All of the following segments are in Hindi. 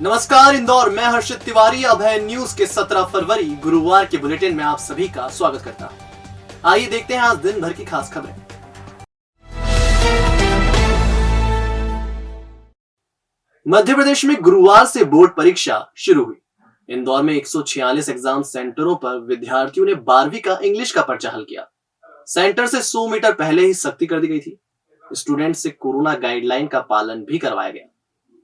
नमस्कार इंदौर, मैं हर्षित तिवारी। अब है न्यूज के 17 फरवरी गुरुवार के बुलेटिन में आप सभी का स्वागत करता हूं। आइए देखते हैं आज दिन भर की खास खबरें। मध्य प्रदेश में गुरुवार से बोर्ड परीक्षा शुरू हुई। इंदौर में 146 एग्जाम सेंटरों पर विद्यार्थियों ने 12वीं का इंग्लिश का पर्चा हल किया। सेंटर से 100 मीटर पहले ही सख्ती कर दी गई थी। स्टूडेंट से कोरोना गाइडलाइन का पालन भी करवाया गया।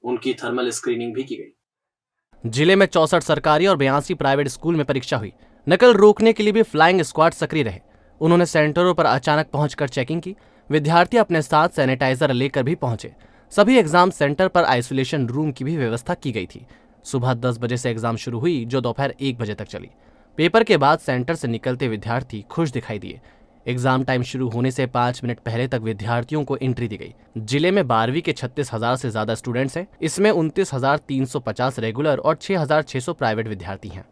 उनकी थर्मल स्क्रीनिंग भी की गई। जिले में 64 सरकारी और 82 प्राइवेट स्कूल में परीक्षा हुई। नकल रोकने के लिए भी फ्लाइंग स्क्वाड सक्रिय रहे। उन्होंने सेंटरों पर अचानक पहुंचकर चेकिंग की। विद्यार्थी अपने साथ सैनिटाइजर लेकर भी पहुंचे। सभी एग्जाम सेंटर पर आइसोलेशन रूम की भी व्यवस्था की गई थी। सुबह 10 बजे से एग्जाम शुरू हुई, जो दोपहर 1 बजे तक चली। पेपर के बाद सेंटर से निकलते विद्यार्थी खुश दिखाई दिए। एग्जाम टाइम शुरू होने से 5 मिनट पहले तक विद्यार्थियों को एंट्री दी गई। जिले में 12वीं के 36,000 से ज्यादा स्टूडेंट्स हैं। इसमें 29,350 रेगुलर और 6,600 प्राइवेट विद्यार्थी हैं।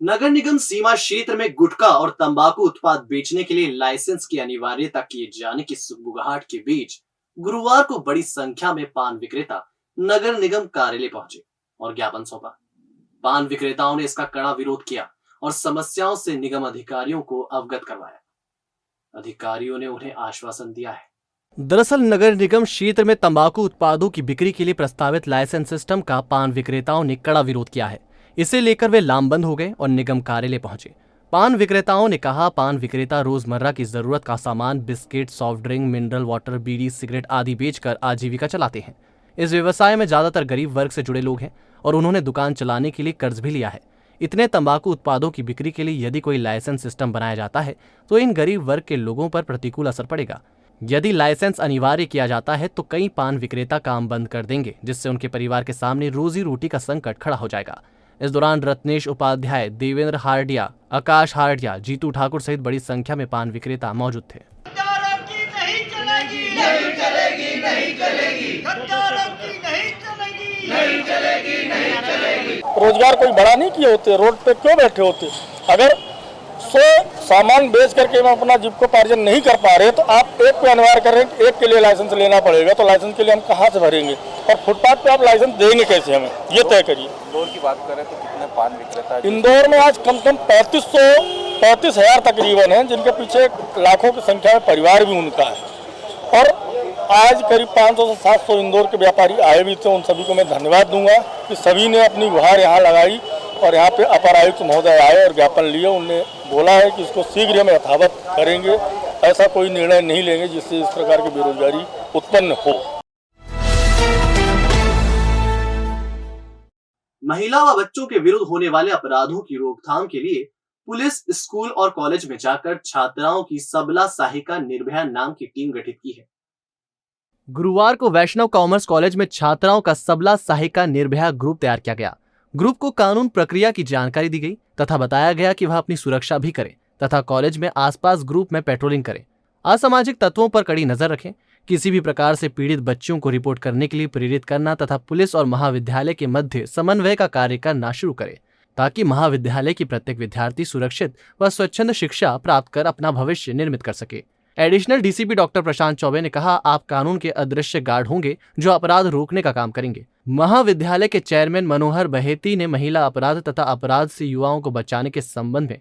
नगर निगम सीमा क्षेत्र में गुटखा और तंबाकू उत्पाद बेचने के लिए लाइसेंस की अनिवार्यता किए जाने की सुगबुगाहट के बीच गुरुवार को बड़ी संख्या में पान विक्रेता नगर निगम कार्यालय पहुंचे और ज्ञापन सौंपा। पान विक्रेताओं ने इसका कड़ा विरोध किया और समस्याओं से निगम अधिकारियों को अवगत करवाया। अधिकारियों ने उन्हें आश्वासन दिया है। दरअसल नगर निगम क्षेत्र में तंबाकू उत्पादों की बिक्री के लिए प्रस्तावित लाइसेंस सिस्टम का पान विक्रेताओं ने कड़ा विरोध किया है। इसे लेकर वे लामबंद हो गए और निगम कार्यालय पहुंचे। पान विक्रेताओं ने कहा, पान विक्रेता रोजमर्रा की जरूरत का सामान, biscuit, soft drink, mineral water, बीड़ी, सिगरेट आदि बेचकर आजीविका चलाते हैं। इस व्यवसाय में ज्यादातर गरीब वर्ग से जुड़े लोग हैं और उन्होंने दुकान चलाने के लिए कर्ज भी लिया है। इतने तंबाकू उत्पादों की बिक्री के लिए यदि कोई लाइसेंस सिस्टम बनाया जाता है तो इन गरीब वर्ग के लोगों पर प्रतिकूल असर पड़ेगा। यदि लाइसेंस अनिवार्य किया जाता है तो कई पान विक्रेता काम बंद कर देंगे, जिससे उनके परिवार के सामने रोजी रोटी का संकट खड़ा हो जाएगा। इस दौरान रत्नेश उपाध्याय, देवेंद्र हार्डिया, आकाश हार्डिया, जीतू ठाकुर सहित बड़ी संख्या में पान विक्रेता मौजूद थे। रोजगार कोई बड़ा नहीं किए होते, रोड पे क्यों बैठे होते? अगर 100 सामान बेच करके हम अपना जीविकोपार्जन नहीं कर पा रहे तो आप एक को अनिवार्य कर रहे हैं कि एक के लिए लाइसेंस लेना पड़ेगा, तो लाइसेंस के लिए हम कहाँ से भरेंगे? और फुटपाथ पे आप लाइसेंस देंगे कैसे हमें, ये तय करिए। इंदौर की बात करें तो कितने पान विक्रेता? इंदौर में आज कम से कम 35,000 तकरीबन हैं, जिनके पीछे लाखों की संख्या में परिवार भी उनका है। और आज करीब 500 से 700 इंदौर के व्यापारी आए भी थे। उन सभी को मैं धन्यवाद दूंगा कि सभी ने अपनी गुहार यहाँ लगाई और यहाँ पे अपर आयुक्त महोदय आए और ज्ञापन लिए। उन्होंने बोला है कि इसको शीघ्र हम यथावत करेंगे, ऐसा कोई निर्णय नहीं लेंगे जिससे इस प्रकार की बेरोजगारी उत्पन्न हो। महिला व बच्चों के विरुद्ध होने वाले अपराधों की रोकथाम के लिए पुलिस स्कूल और कॉलेज में जाकर छात्राओं की सबला सहायिका निर्भया नाम की टीम गठित की है। गुरुवार को वैष्णव कॉमर्स कॉलेज में छात्राओं का सबला सहायिका निर्भया ग्रुप तैयार किया गया। ग्रुप को कानून प्रक्रिया की जानकारी दी गई तथा बताया गया कि वह अपनी सुरक्षा भी करे तथा कॉलेज में आसपास ग्रुप में पेट्रोलिंग करें, असामाजिक तत्वों पर कड़ी नजर रखें, किसी भी प्रकार से पीड़ित बच्चों को रिपोर्ट करने के लिए प्रेरित करना तथा पुलिस और महाविद्यालय के मध्य समन्वय का कार्य करना शुरू करे, ताकि महाविद्यालय की प्रत्येक विद्यार्थी सुरक्षित व स्वच्छंद शिक्षा प्राप्त कर अपना भविष्य निर्मित कर सके। एडिशनल डीसीपी डॉक्टर प्रशांत चौबे ने कहा, आप कानून के अदृश्य गार्ड होंगे जो अपराध रोकने का काम करेंगे। महाविद्यालय के चेयरमैन मनोहर बहेती ने महिला अपराध तथा अपराध से युवाओं को बचाने के संबंध में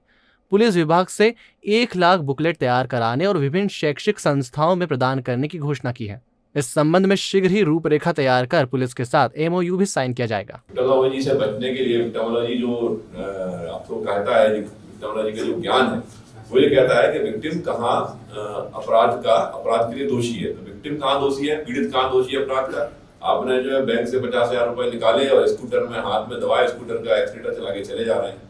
पुलिस विभाग से 1 लाख बुकलेट तैयार कराने और विभिन्न शैक्षिक संस्थाओं में प्रदान करने की घोषणा की है। इस संबंध में शीघ्र ही रूपरेखा तैयार कर पुलिस के साथ MOU भी साइन किया जाएगा। टेक्नोलॉजी से बचने के लिए टेक्नोलॉजी जो आपको कहता है, टेक्नोलॉजी का जो ज्ञान है वो ये कहता है कि विक्टिम कहाँ अपराध के लिए दोषी है। तो विक्टिम कहाँ दोषी है, पीड़ित कहाँ दोषी है अपराध का। आपने जो है बैंक से 50,000 रुपए निकाले और स्कूटर में हाथ में दबाए, स्कूटर का एक्सीटर चला के चले जा रहे हैं,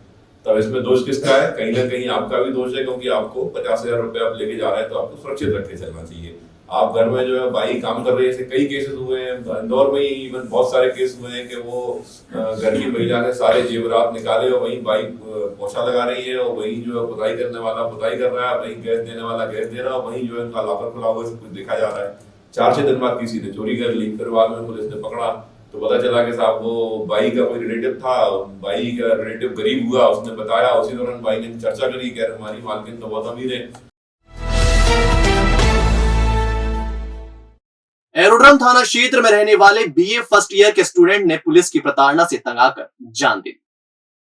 तब इसमें दोष किसका है? कहीं ना कहीं आपका भी दोष है, क्योंकि आपको 50,000 रुपए आप लेके जा रहे हैं तो आपको सुरक्षित रख के चलना चाहिए। आप घर में जो है बाई काम कर रही है, ऐसे कई केसेस हुए हैं इंदौर में ही, इवन बहुत सारे केस हुए हैं कि वो घर की महिला ने सारे जेवरात निकाले और वहीं बाई पोछा लगा रही है और वहीं जो है पुताई करने वाला पुताई कर रहा है, वहीं गैस देने वाला गैस दे रहा है, वहीं जो है उनका लॉकर खुला हुआ सब कुछ देखा जा रहा है। 4-6 दिन बाद किसी ने चोरी कर ली, फिर बाद में पुलिस ने पकड़ा तो पता चला कि साहब वो बाई का कोई रिलेटिव था, बाई का रिलेटिव गरीब हुआ, उसने बताया। उसी दौरान बाई ने चर्चा करी कि हमारी मालकिन तो बहुत अमीर है। एरोड्रम थाना क्षेत्र में रहने वाले बीए फर्स्ट ईयर के स्टूडेंट ने पुलिस की प्रताड़ना से तंग आकर जान दे दी।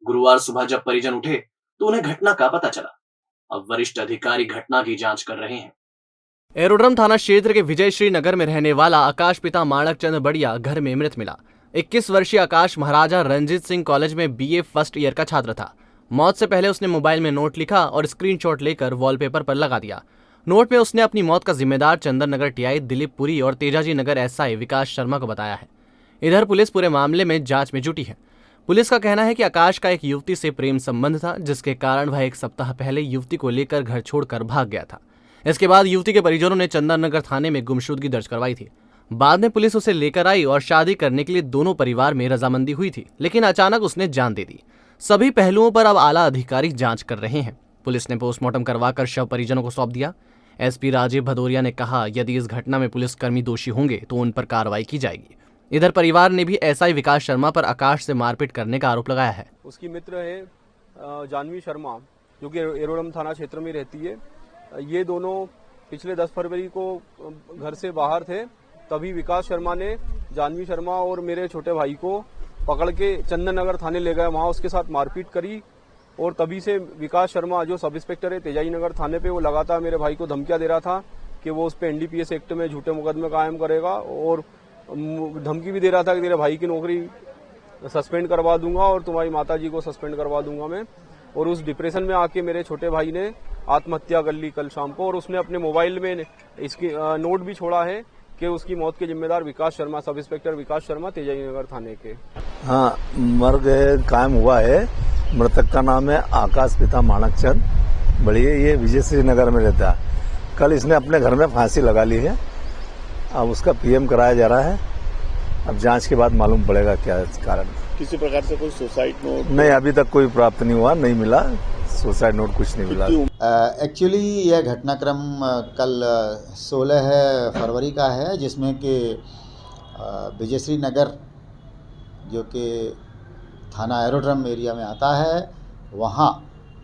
गुरुवार सुबह जब परिजन उठे तो उन्हें घटना का पता चला। अब वरिष्ठ अधिकारी घटना की जांच कर रहे हैं। एरोड्रम थाना क्षेत्र के विजय श्री नगर में रहने वाला आकाश पिता माणक चंद बढ़िया घर में मृत मिला। 21 वर्षीय आकाश महाराजा रंजीत सिंह कॉलेज में बीए फर्स्ट ईयर का छात्र था। मौत से पहले उसने मोबाइल में नोट लिखा और स्क्रीनशॉट लेकर वॉलपेपर पर लगा दिया। नोट में उसने अपनी मौत का जिम्मेदार चंदन नगर टीआई दिलीप पुरी और तेजाजी नगर एसआई विकास शर्मा को बताया है। इधर पुलिस पूरे मामले में जांच में जुटी है। पुलिस का कहना है कि आकाश का एक युवती से प्रेम संबंध था, जिसके कारण वह 1 सप्ताह पहले युवती को लेकर घर छोड़कर भाग गया था। इसके बाद युवती के परिजनों ने चंदन नगर थाने में गुमशुदगी दर्ज करवाई थी। बाद में पुलिस उसे लेकर आई और शादी करने के लिए दोनों परिवार में रजामंदी हुई थी, लेकिन अचानक उसने जान दे दी। सभी पहलुओं पर अब आला अधिकारी जांच कर रहे हैं। पुलिस ने पोस्टमार्टम करवाकर शव परिजनों को सौंप दिया। एसपी राजीव भदौरिया ने कहा, यदि इस घटना में पुलिसकर्मी दोषी होंगे तो उन पर कार्रवाई की जाएगी। इधर परिवार ने भी एसआई विकास शर्मा पर आकाश से मारपीट करने का आरोप लगाया है। उसकी मित्र है जानवी शर्मा, जो कि एरोड्रम थाना क्षेत्र में रहती है। ये दोनों पिछले 10 फरवरी को घर से बाहर थे, तभी विकास शर्मा ने जानवी शर्मा और मेरे छोटे भाई को पकड़ के चंदन नगर थाने ले गए। वहां उसके साथ मारपीट करी और तभी से विकास शर्मा, जो सब इंस्पेक्टर है तेजाजी नगर थाने पे, वो लगातार मेरे भाई को धमकियां दे रहा था कि वो उस पर एनडीपीएस एक्ट में झूठे मुकदमे कायम करेगा और धमकी भी दे रहा था कि तेरे भाई की नौकरी सस्पेंड करवा दूंगा और तुम्हारी माताजी को सस्पेंड करवा दूंगा मैं। और उस डिप्रेशन में आके मेरे छोटे भाई ने आत्महत्या कर ली कल शाम को, और उसने अपने मोबाइल में इसकी नोट भी छोड़ा है कि उसकी मौत के जिम्मेदार विकास शर्मा, सब इंस्पेक्टर विकास शर्मा तेजाजी नगर थाने के। हाँ, मर्ग कायम हुआ है। मृतक का नाम है आकाश पिता माणक चंद बढ़िया। ये विजय श्री नगर में रहता है। कल इसने अपने घर में फांसी लगा ली है। अब उसका पीएम कराया जा रहा है। अब जांच के बाद मालूम पड़ेगा क्या कारण। किसी प्रकार से कोई सुसाइड नोट नहीं, अभी तक कोई प्राप्त नहीं हुआ, नहीं मिला। सुसाइड नोट कुछ नहीं मिला। एक्चुअली यह घटनाक्रम कल 16 फरवरी का है, जिसमें कि विजयश्री नगर, जो कि थाना एरोड्रम एरिया में आता है, वहाँ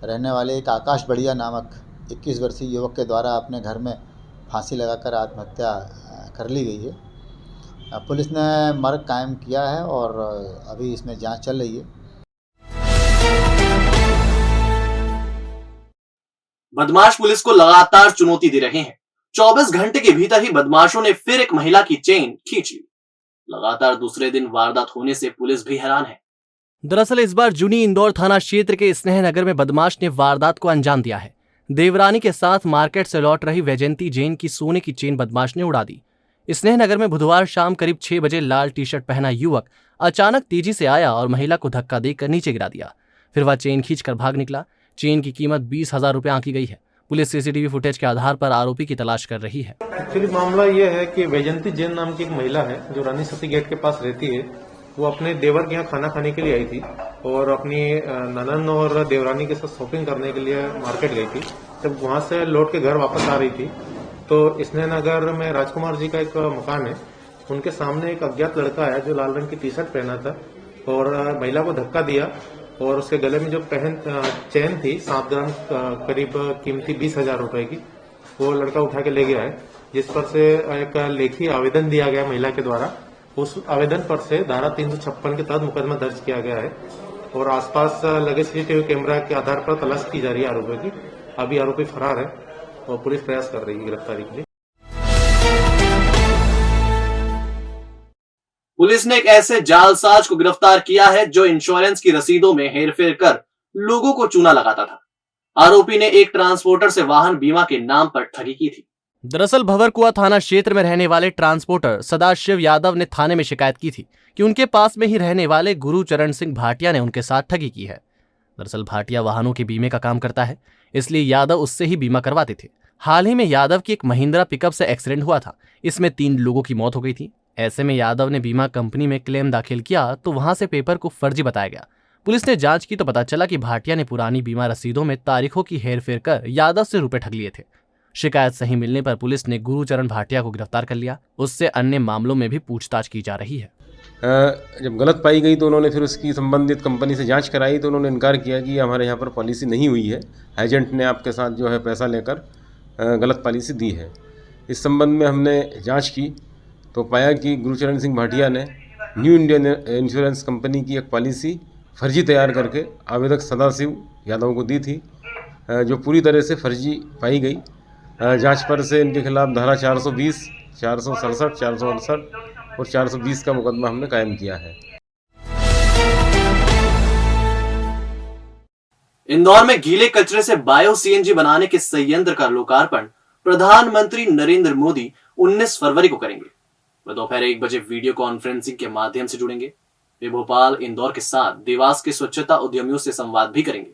रहने वाले एक आकाश बढ़िया नामक 21 वर्षीय युवक के द्वारा अपने घर में फांसी लगाकर आत्महत्या कर ली गई है। पुलिस ने मर्ग कायम किया है और अभी इसमें जांच चल रही है। बदमाश पुलिस को लगातार चुनौती दे रहे हैं। 24 घंटे के भीतर ही बदमाशों ने फिर एक महिला की चेन खींच ली। लगातार दूसरे दिन वारदात होने से पुलिस भी हैरान है। दरअसल इस बार जुनी इंदौर थाना क्षेत्र के स्नेह नगर में बदमाश ने वारदात को अंजाम दिया है। देवरानी के साथ मार्केट से लौट रही वैजयंती जैन की सोने की चेन बदमाश ने उड़ा दी। स्नेह नगर में बुधवार शाम करीब 6 बजे लाल टी शर्ट पहना युवक अचानक तेजी से आया और महिला को धक्का देकर नीचे गिरा दिया। फिर वह चेन खींचकर भाग निकला। चेन की कीमत 20,000 रुपए आंकी गई है। पुलिस सीसीटीवी फुटेज के आधार पर आरोपी की तलाश कर रही है। एक्चुअली मामला ये है कि वैजयंती जैन नाम की एक महिला है जो रानी सती गेट के पास रहती है। वो अपने देवर के यहाँ खाना खाने के लिए आई थी और अपनी ननन और देवरानी के साथ शॉपिंग करने के लिए मार्केट गई थी। जब वहां से लौट के घर वापस आ रही थी तो स्नेह नगर में राजकुमार जी का एक मकान है, उनके सामने एक अज्ञात लड़का है जो लाल रंग की टी शर्ट पहना था और महिला को धक्का दिया और उसके गले में जो चेन थी 7 ग्राम करीब कीमती 20,000 रुपए की, वो लड़का उठा के ले गया है, जिस पर से एक लेखी आवेदन दिया गया महिला के द्वारा। उस आवेदन पर से धारा 356 के तहत मुकदमा दर्ज किया गया है और आसपास लगे सीसीटीवी कैमरा के आधार पर तलाश की जा रही है आरोपी की। अभी आरोपी फरार है और पुलिस प्रयास कर रही है गिरफ्तारी के लिए। पुलिस ने एक ऐसे जालसाज को गिरफ्तार किया है जो इंश्योरेंस की रसीदों में हेरफेर कर लोगों को चूना लगाता था। आरोपी ने एक ट्रांसपोर्टर से वाहन बीमा के नाम पर ठगी की थी। दरअसल भंवरकुआ थाना क्षेत्र में रहने वाले ट्रांसपोर्टर सदाशिव यादव ने थाने में शिकायत की थी कि उनके पास में ही रहने वाले गुरुचरण सिंह भाटिया ने उनके साथ ठगी की है। दरअसल भाटिया वाहनों के बीमे का काम करता है, इसलिए यादव उससे ही बीमा करवाते थे। हाल ही में यादव की एक महिंद्रा पिकअप से एक्सीडेंट हुआ था। इसमें 3 लोगों की मौत हो गई थी। ऐसे में यादव ने बीमा कंपनी में क्लेम दाखिल किया तो वहां से पेपर को फर्जी बताया गया। पुलिस ने जांच की तो पता चला कि भाटिया ने पुरानी बीमा रसीदों में तारीखों की हेरफेर कर यादव से रुपए ठग लिए थे। शिकायत सही मिलने पर पुलिस ने गुरुचरण भाटिया को गिरफ्तार कर लिया। उससे अन्य मामलों में भी पूछताछ की जा रही है। जब गलत पाई गई तो उन्होंने फिर उसकी संबंधित कंपनी से जांच कराई तो उन्होंने इनकार किया कि हमारे यहाँ पर पॉलिसी नहीं हुई है, एजेंट ने आपके साथ जो है पैसा लेकर गलत पॉलिसी दी है। इस संबंध में हमने जांच की तो पाया कि गुरचरण सिंह भाटिया ने न्यू इंडियन इंश्योरेंस कंपनी की एक पॉलिसी फर्जी तैयार करके आवेदक सदाशिव यादव को दी थी, जो पूरी तरह से फर्जी पाई गई। जांच पर से इनके खिलाफ धारा 420, 467, 468 और 420 का मुकदमा हमने कायम किया है। इंदौर में गीले कचरे से बायो सीएनजी बनाने के संयंत्र का लोकार्पण प्रधानमंत्री नरेंद्र मोदी 19 फरवरी को करेंगे। वह दोपहर 1 बजे वीडियो कॉन्फ्रेंसिंग के माध्यम से जुड़ेंगे। वे भोपाल, इंदौर के साथ देवास के स्वच्छता उद्यमियों से संवाद भी करेंगे।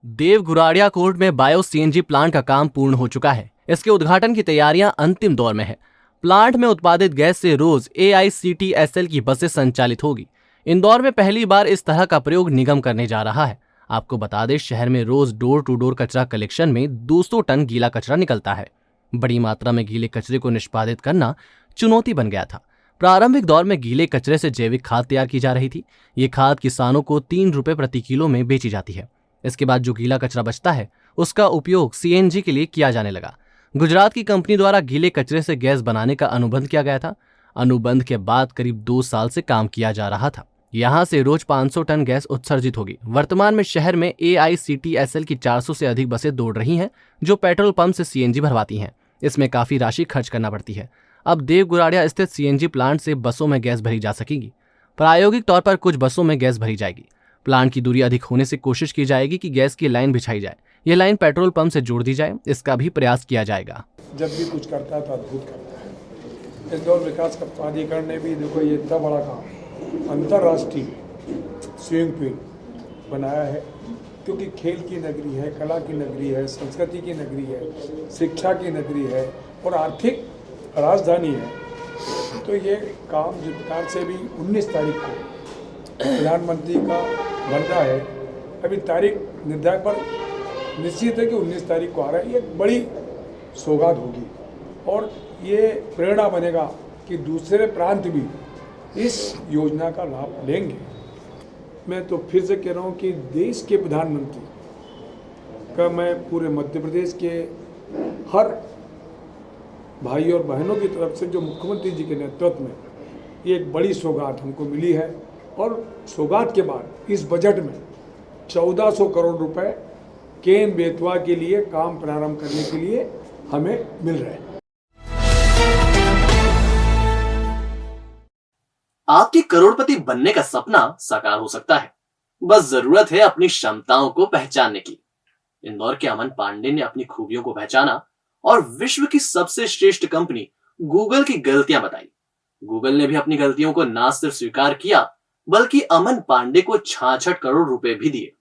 देव गुराड़िया कोर्ट में बायो सीएनजी प्लांट का काम पूर्ण हो चुका है। इसके उद्घाटन की तैयारियां अंतिम दौर में है। प्लांट में उत्पादित गैस से रोज AICTSL की बसें संचालित होगी। इंदौर में पहली बार इस तरह का प्रयोग निगम करने जा रहा है। आपको बता दें, शहर में रोज डोर टू डोर कचरा कलेक्शन में 200 टन गीला कचरा निकलता है। बड़ी मात्रा में गीले कचरे को निष्पादित करना चुनौती बन गया था। प्रारंभिक दौर में गीले कचरे से जैविक खाद तैयार की जा रही थी। ये खाद किसानों को 3 रुपए प्रति किलो में बेची जाती है। इसके बाद जो गीला कचरा बचता है उसका उपयोग CNG के लिए किया जाने लगा। गुजरात की कंपनी द्वारा गीले कचरे से गैस बनाने का अनुबंध किया गया था। अनुबंध के बाद करीब 2 साल से काम किया जा रहा था। यहाँ से रोज 500 टन गैस उत्सर्जित होगी। वर्तमान में शहर में AICTSL की 400 से अधिक बसें दौड़ रही हैं, जो पेट्रोल पंप से CNG भरवाती हैं। इसमें काफी राशि खर्च करना पड़ती है। अब देव गुराड़िया स्थित CNG प्लांट से बसों में गैस भरी जा सकेगी। प्रायोगिक तौर पर कुछ बसों में गैस भरी जाएगी। प्लांट की दूरी अधिक होने से कोशिश की जाएगी कि गैस की लाइन बिछाई जाए। यह लाइन पेट्रोल पंप से जोड़ दी जाए, इसका भी प्रयास किया जाएगा। जब भी कुछ करता है तो अद्भुत करता है। इंदौर विकास प्राधिकरण ने भी देखो ये इतना बड़ा काम अंतर्राष्ट्रीय स्विमिंग पूल बनाया है, क्योंकि खेल की नगरी है, कला की नगरी है, संस्कृति की नगरी है, शिक्षा की नगरी है और आर्थिक राजधानी है। तो ये काम जिस प्रकार से भी 19 तारीख को प्रधानमंत्री का बनता है, अभी तारीख निर्धारित पर निश्चित है कि 19 तारीख को आ रहा है। ये बड़ी सौगात होगी और ये प्रेरणा बनेगा कि दूसरे प्रांत भी इस योजना का लाभ लेंगे। मैं तो फिर से कह रहा हूँ कि देश के प्रधानमंत्री का मैं पूरे मध्य प्रदेश के हर भाई और बहनों की तरफ से जो मुख्यमंत्री जी के नेतृत्व में ये एक बड़ी सौगात हमको मिली है और सौगात के बाद इस बजट में 1400 करोड़ रुपए केन बेतवा के लिए काम प्रारंभ करने के लिए हमें मिल रहे हैं। आपकी करोड़पति बनने का सपना साकार हो सकता है, बस जरूरत है अपनी क्षमताओं को पहचानने की। इंदौर के अमन पांडे ने अपनी खूबियों को पहचाना और विश्व की सबसे श्रेष्ठ कंपनी गूगल की गलतियां बताई। गूगल ने भी अपनी गलतियों को न सिर्फ स्वीकार किया, बल्कि अमन पांडे को 66 करोड़ रुपए भी दिए।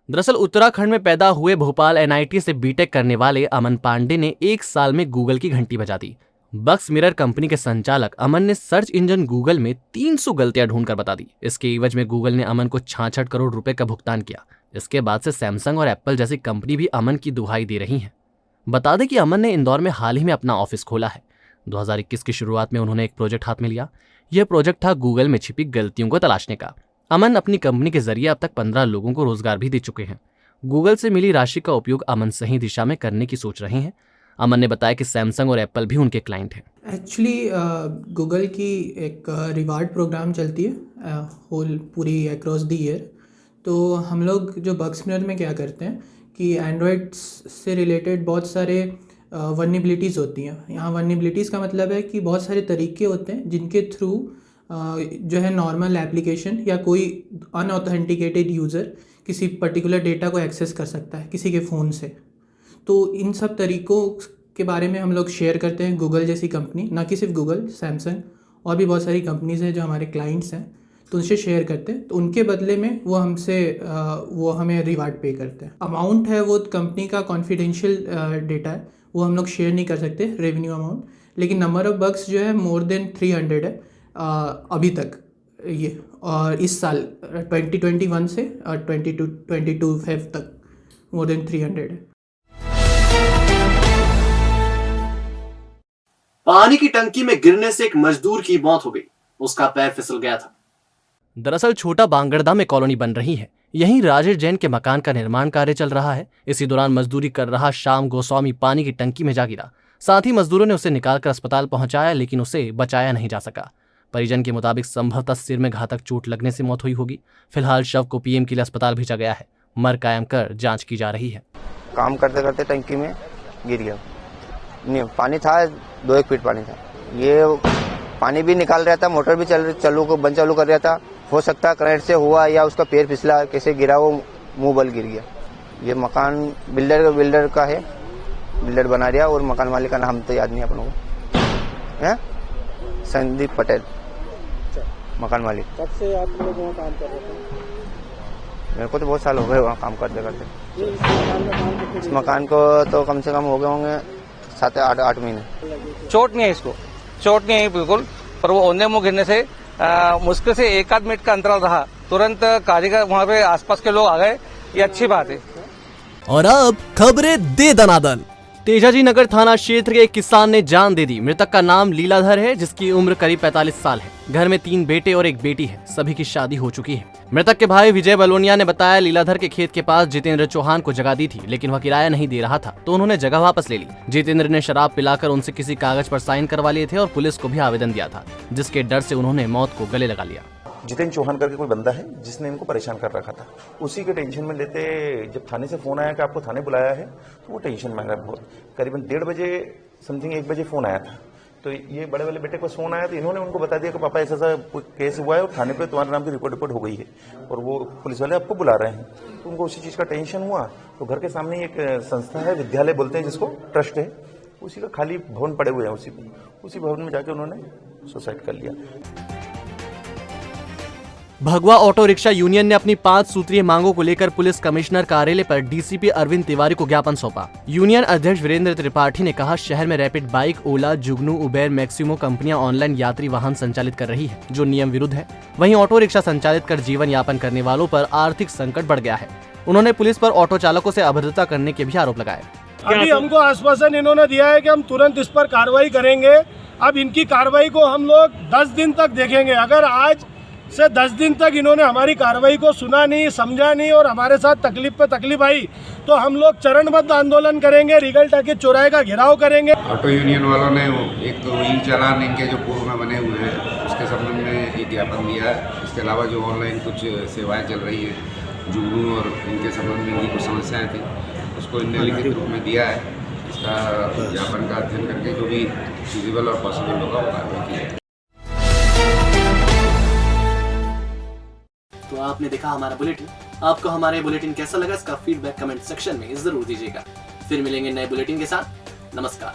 दरअसल उत्तराखंड में पैदा हुए भोपाल NIT से BTech करने वाले अमन पांडे ने 1 साल में गूगल की घंटी बजा दी। बक्स मिरर कंपनी के संचालक अमन ने सर्च इंजन गूगल में 300 गलतियां ढूंढकर बता दी। इसके एवज में गूगल ने अमन को 66 करोड़ रुपए का भुगतान किया। इसके बाद से सैमसंग और एप्पल जैसी कंपनी भी अमन की दुहाई दे रही हैं। बता दें कि अमन ने इंदौर में हाल ही में अपना ऑफिस खोला है। 2021 की शुरुआत में उन्होंने एक प्रोजेक्ट हाथ में लिया। यह प्रोजेक्ट था गूगल में छिपी गलतियों को तलाशने का। अमन अपनी कंपनी के जरिए अब तक 15 लोगों को रोजगार भी दे चुके हैं। गूगल से मिली राशि का उपयोग अमन सही दिशा में करने की सोच रहे हैं। अमन ने बताया कि सैमसंग और एप्पल भी उनके क्लाइंट हैं। एक्चुअली गूगल की एक रिवार्ड प्रोग्राम चलती है होल पूरी अक्रॉस द ईयर। तो हम लोग जो बक्स मिरर में क्या करते हैं कि एंड्रॉयड से रिलेटेड बहुत सारे वल्नरेबिलिटीज़ होती हैं। यहाँ वल्नरेबिलिटीज़ का मतलब है कि बहुत सारे तरीके होते हैं जिनके थ्रू जो है नॉर्मल एप्लीकेशन या कोई अनऑथेंटिकेटेड यूज़र किसी पर्टिकुलर डेटा को एक्सेस कर सकता है किसी के फ़ोन से। तो इन सब तरीक़ों के बारे में हम लोग शेयर करते हैं गूगल जैसी कंपनी, ना कि सिर्फ गूगल, सैमसंग और भी बहुत सारी कंपनीज़ हैं जो हमारे क्लाइंट्स हैं, तो उनसे शेयर करते हैं। तो उनके बदले में वो हमें रिवार्ड पे करते हैं। अमाउंट है वो कंपनी का कॉन्फिडेंशियल डेटा है, वो हम लोग शेयर नहीं कर सकते रेवेन्यू अमाउंट, लेकिन नंबर ऑफ़ बग्स जो है मोर देन 300 है अभी तक ये। और इस साल 2021 से 22 फेब तक मोर देन 300 है। पानी की टंकी में गिरने से एक मजदूर की मौत हो गई, उसका पैर फिसल गया था। दरअसल छोटा बांगड़दा में कॉलोनी बन रही है। यहीं राजेश जैन के मकान का निर्माण कार्य चल रहा है। इसी दौरान मजदूरी कर रहा श्याम गोस्वामी पानी की टंकी में जा गिरा। साथ ही मजदूरों ने उसे निकालकर अस्पताल पहुंचाया, लेकिन उसे बचाया नहीं जा सका। परिजन के मुताबिक संभवतः सिर में घातक चोट लगने से मौत हुई होगी। फिलहाल शव को पीएम के लिए अस्पताल भेजा गया है। मर कायम कर जांच की जा रही है। काम करते करते टंकी में गिर गया। नहीं, पानी था 2-1 फीट पानी था। ये पानी भी निकाल रहा था, मोटर भी बंद चालू कर रहा था। हो सकता है करंट से हुआ या उसका पैर फिसला, कैसे गिरा, वो मुंह बल गिर गया। ये मकान बिल्डर का है, बिल्डर बना रहा, और मकान मालिक का नाम तो याद नहीं अपन को है, संदीप पटेल मकान मालिक। कब से आप लोग वहाँ काम कर रहे थे? मेरे को तो बहुत साल हो गए वहाँ काम करते करते। इस मकान को तो कम से कम हो गए होंगे 7-8 महीने। चोट नहीं है, इसको चोट नहीं है बिल्कुल, पर वो औंधे मुंह गिरने से मुश्किल से 1-8 मिनट का अंतराल रहा, तुरंत कारीगर वहाँ पे आसपास के लोग आ गए। ये अच्छी बात है। और अब खबरें दे दनादन। तेजाजी नगर थाना क्षेत्र के एक किसान ने जान दे दी। मृतक का नाम लीलाधर है, जिसकी उम्र करीब 45 साल है। घर में 3 बेटे और 1 बेटी है। सभी की शादी हो चुकी है। मृतक के भाई विजय बलोनिया ने बताया, लीलाधर के खेत के पास जितेंद्र चौहान को जगह दी थी, लेकिन वह किराया नहीं दे रहा था, तो उन्होंने जगह वापस ले ली। जितेंद्र ने शराब पिलाकर उनसे किसी कागज पर साइन करवा लिए थे और पुलिस को भी आवेदन दिया था, जिसके डर से उन्होंने मौत को गले लगा लिया। जितेंद्र चौहान करके कोई बंदा है जिसने इनको परेशान कर रखा था। उसी के टेंशन में लेते जब थाने से फोन आया कि आपको थाने बुलाया है, तो वो टेंशन में आ गया बहुत। करीबन 1:30 बजे समथिंग 1 बजे फोन आया था। तो ये बड़े वाले बेटे को फोन आया, तो इन्होंने उनको बता दिया कि पापा ऐसा केस हुआ है और थाने पे तुम्हारे नाम की रिपोर्ट हो गई है और वो पुलिस वाले आपको बुला रहे हैं। तो उनको उसी चीज का टेंशन हुआ। तो घर के सामने एक संस्था है, विद्यालय बोलते हैं जिसको, ट्रस्ट है, उसी का खाली भवन पड़े हुए हैं। उसी भवन में जाके उन्होंने सुसाइड कर लिया। भगवा ऑटो रिक्शा यूनियन ने अपनी 5 सूत्रीय मांगों को लेकर पुलिस कमिश्नर कार्यालय पर डीसीपी अरविंद तिवारी को ज्ञापन सौंपा। यूनियन अध्यक्ष वीरेंद्र त्रिपाठी ने कहा, शहर में रैपिड बाइक, ओला, जुगनू, उबेर, मैक्सिमो कंपनियां ऑनलाइन यात्री वाहन संचालित कर रही है, जो नियम विरुद्ध है। वहीं ऑटो रिक्शा संचालित कर जीवन यापन करने वालों पर आर्थिक संकट बढ़ गया है। उन्होंने पुलिस पर ऑटो चालकों से अभद्रता करने के भी आरोप लगाए। अभी हमको आश्वासन इन्होंने दिया है कि हम तुरंत इस पर कार्रवाई करेंगे। अब इनकी कार्रवाई को हम लोग 10 दिन तक देखेंगे। अगर आज से 10 दिन तक इन्होंने हमारी कार्रवाई को सुना नहीं, समझा नहीं और हमारे साथ तकलीफ पे तकलीफ आई, तो हम लोग चरणबद्ध आंदोलन करेंगे, रीगल टाकीज चौराहे का घेराव करेंगे। ऑटो यूनियन वालों ने एक तो ई चालान इनके जो पूर्व में बने हुए हैं उसके संबंध में एक ज्ञापन दिया है। इसके अलावा जो ऑनलाइन कुछ सेवाएं चल रही है, जुगनू और इनके संबंध में इनकी कुछ समस्याएं थी, उसको इनने लिखित रूप में दिया है। इसका ज्ञापन का अध्ययन करके जो भी फिजिबल और पॉसिबल होगा वो कार्रवाई की जाएगी। तो आपने देखा हमारा बुलेटिन। आपको हमारे बुलेटिन कैसा लगा, इसका फीडबैक कमेंट सेक्शन में जरूर दीजिएगा। फिर मिलेंगे नए बुलेटिन के साथ। नमस्कार।